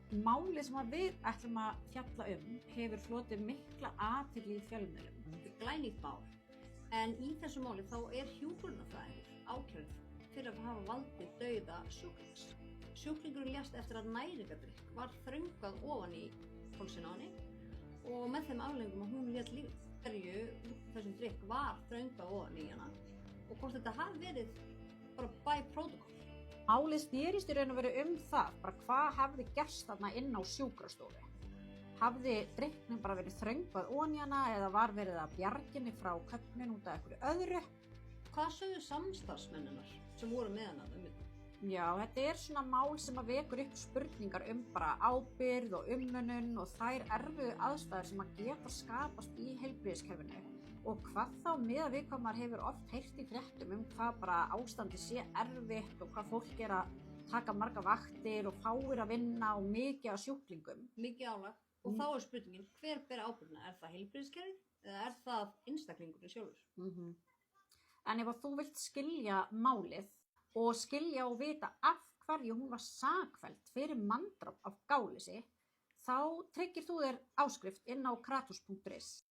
Málið sem að við ætlum að fjalla hefur hlotið mikla athygli í fjölmiðlum. Þetta er glænýtt mál, en í þessu máli þá er hjúkrunarfræðingur ákærður fyrir að hafa valdið dauða sjúklings. Sjúklingurinn lést eftir að næringadrykk var þröngvað ofan í hálsinn á henni og með þeim afleiðingum að hún lét lífið. Þessum drykk var þröngvað ofan í hana og hvort þetta hafi verið bara by protocol. Málið snerist í raun og veru það, bara hvað hafði gerst þarna inn á sjúkrastofu. Hafði drykknum bara verið þröngvað ofan í hana eða var verið að bjarginni frá köfnun út af einhverju öðru? Hvað sögðu samstarfsmenninar sem voru með hana þetta? Já, þetta svona mál sem að vekur upp spurningar bara ábyrgð og umönnun og þær erfiðu aðstæður sem að geta skapast í heilbrigðiskerfinu og hvað þá með við hvað maður hefur oft heyrt í fréttum hvað bara ástandi sé erfitt og hvað fólk að taka marga vaktir og fáir að vinna og mikið af sjúklingum. Mikið álag og þá spurningin, hver ber ábyrgðina? Er það heilbrigðiskerfið eða er það einstaklingurinn sjálfur? En ef þú vilt skilja málið og skilja og vita af hverju hún var sakfelld fyrir manndráp af gáleysi, þá tryggir þú þér áskrift inn á kratos.is.